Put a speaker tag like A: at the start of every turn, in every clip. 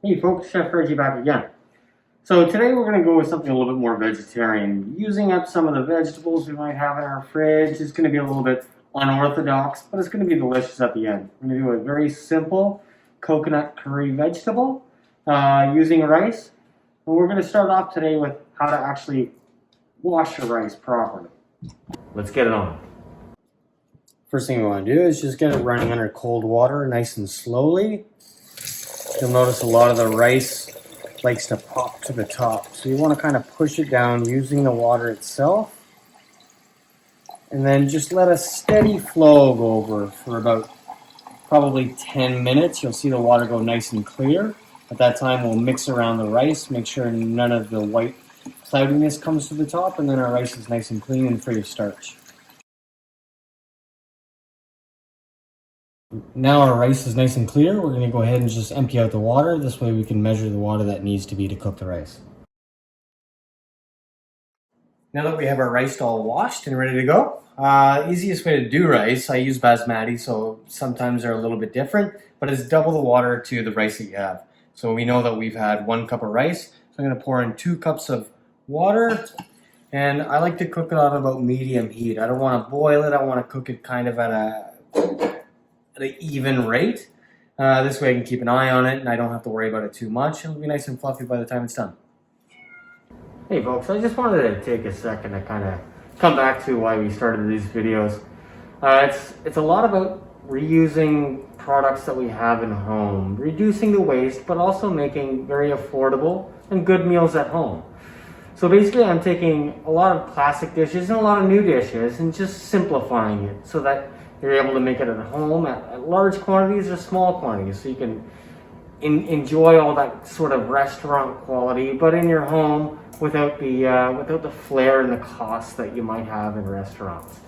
A: Hey folks, Chef Reggie back again. So today we're going to go with something a little bit more vegetarian. Using up some of the vegetables we might have in our fridge is going to be a little bit unorthodox, but it's going to be delicious at the end. We're going to do a very simple coconut curry vegetable using rice. And we're going to start off today with how to actually wash the rice properly. Let's get it on. First thing we want to do is just get it running under cold water nice and slowly. You'll notice a lot of the rice likes to pop to the top. So you want to kind of push it down using the water itself. And then just let a steady flow go over for about probably 10 minutes. You'll see the water go nice and clear. At that time, we'll mix around the rice, make sure none of the white cloudiness comes to the top, and then our rice is nice and clean and free of starch. Now our rice is nice and clear. We're going to go ahead and just empty out the water. This way we can measure the water that needs to be to cook the rice. Now that we have our rice all washed and ready to go, easiest way to do rice, I use basmati, so sometimes they're a little bit different, but it's double the water to the rice that you have. So we know that we've had 1 cup of rice, so I'm going to pour in 2 cups of water, and I like to cook it on about medium heat. I don't want to boil it, I want to cook it kind of at an even rate. This way I can keep an eye on it and I don't have to worry about it too much. It'll be nice and fluffy by the time it's done. Hey folks, I just wanted to take a second to kind of come back to why we started these videos. It's a lot about reusing products that we have in home, reducing the waste, but also making very affordable and good meals at home. So basically I'm taking a lot of classic dishes and a lot of new dishes and just simplifying it so that you're able to make it at home at large quantities or small quantities, so you can enjoy all that sort of restaurant quality, but in your home without the flair and the cost that you might have in restaurants.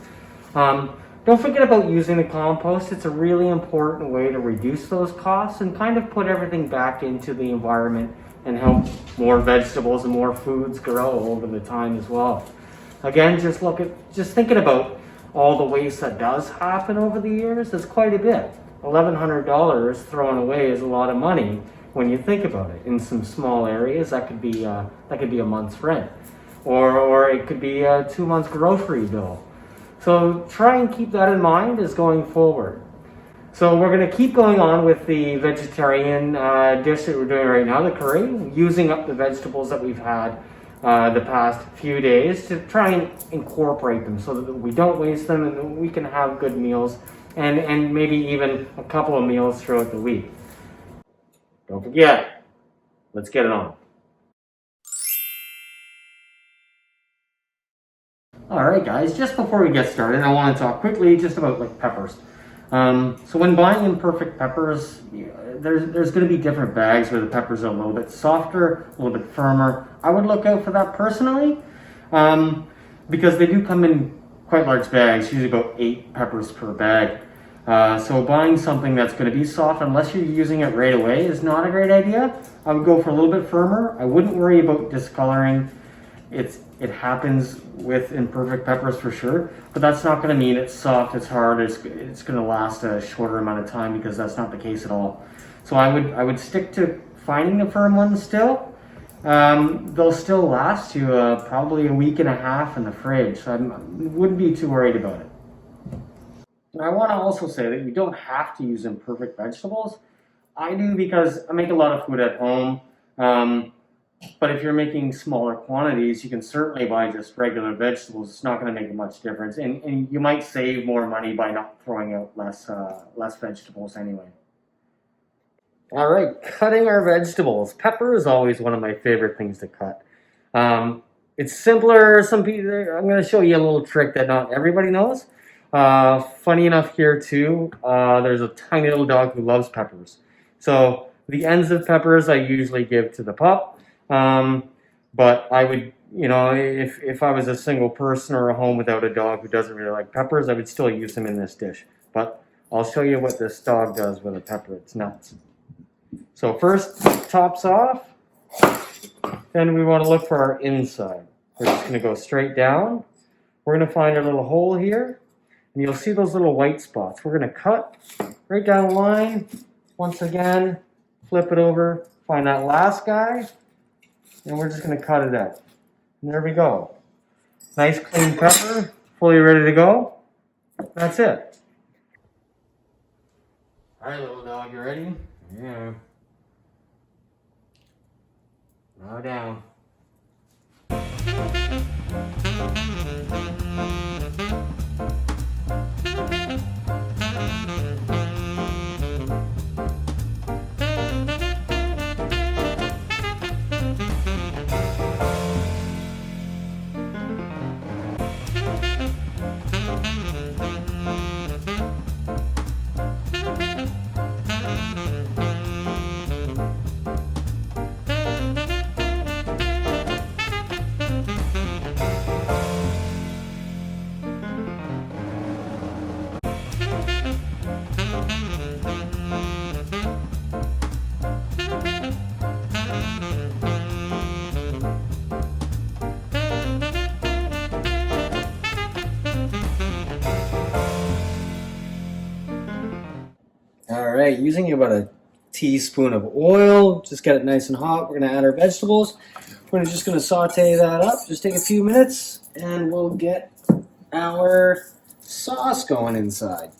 A: Don't forget about using the compost. It's a really important way to reduce those costs and kind of put everything back into the environment and help more vegetables and more foods grow over the time as well. Again, just thinking about all the waste that does happen over the years is quite a bit. $1,100 thrown away is a lot of money when you think about it. In some small areas, that could be a month's rent, or it could be a 2 months grocery bill. So try and keep that in mind as going forward. So we're going to keep going on with the vegetarian dish that we're doing right now, the curry, using up the vegetables that we've had the past few days to try and incorporate them so that we don't waste them and we can have good meals and maybe even a couple of meals throughout the week. Don't forget, let's get it on. Alright guys, just before we get started, I want to talk quickly just about peppers. So when buying imperfect peppers, there's going to be different bags where the peppers are a little bit softer, a little bit firmer. I would look out for that personally, because they do come in quite large bags, usually about 8 peppers per bag. So buying something that's going to be soft, unless you're using it right away, is not a great idea. I would go for a little bit firmer. I wouldn't worry about discoloring. It happens with imperfect peppers for sure, but that's not going to mean it's soft, it's hard, it's going to last a shorter amount of time, because that's not the case at all. So I would stick to finding the firm ones still. They'll still last you probably a week and a half in the fridge, so I wouldn't be too worried about it. And I want to also say that you don't have to use imperfect vegetables. I do because I make a lot of food at home. But if you're making smaller quantities, you can certainly buy just regular vegetables. It's not going to make much difference. And you might save more money by not throwing out less vegetables anyway. All right, cutting our vegetables. Pepper is always one of my favorite things to cut. It's simpler. Some people, I'm going to show you a little trick that not everybody knows. Funny enough here too, there's a tiny little dog who loves peppers. So the ends of peppers I usually give to the pup. But I would, if I was a single person or a home without a dog who doesn't really like peppers, I would still use them in this dish. But I'll show you what this dog does with a pepper. It's nuts. So first, tops off. Then we want to look for our inside. We're just going to go straight down. We're going to find a little hole here. And you'll see those little white spots. We're going to cut right down the line. Once again, flip it over, Find that last guy, and we're just going to cut it out. And there we go. Nice clean pepper, fully ready to go. That's it. All right, little dog, you ready? Yeah. Now down. All right, using about a teaspoon of oil, just get it nice and hot. We're gonna add our vegetables. We're just gonna saute that up. Just take a few minutes and we'll get our sauce going inside.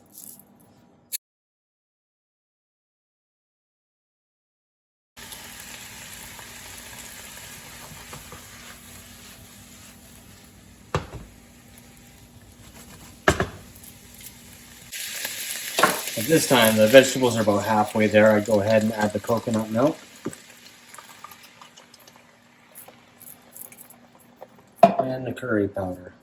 A: At this time, the vegetables are about halfway there. I go ahead and add the coconut milk. And the curry powder.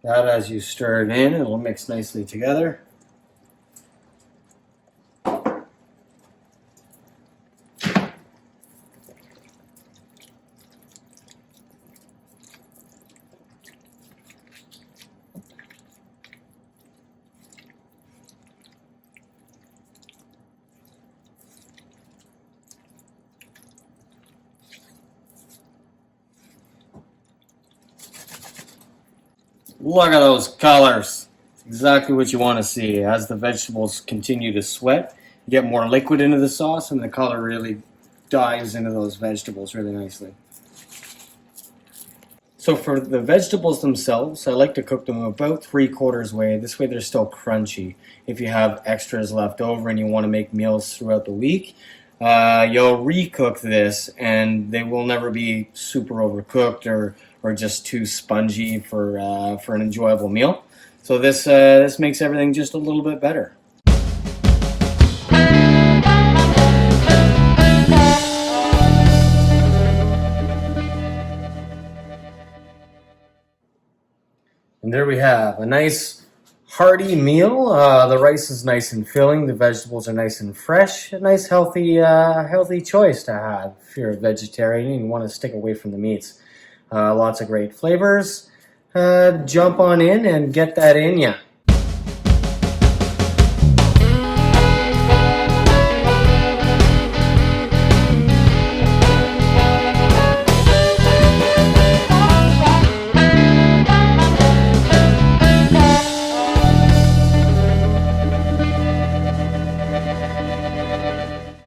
A: That, as you stir it in, it will mix nicely together. Look at those colors. Exactly what you want to see. As the vegetables continue to sweat, you get more liquid into the sauce and the color really dives into those vegetables really nicely. So for the vegetables themselves, I like to cook them about 3/4 way. This way they're still crunchy. If you have extras left over and you want to make meals throughout the week, you'll recook this and they will never be super overcooked or just too spongy for an enjoyable meal. So this makes everything just a little bit better. And there we have a nice hearty meal. The rice is nice and filling. The vegetables are nice and fresh. A nice healthy choice to have if you're a vegetarian and you want to stick away from the meats. Lots of great flavors. Jump on in and get that in ya.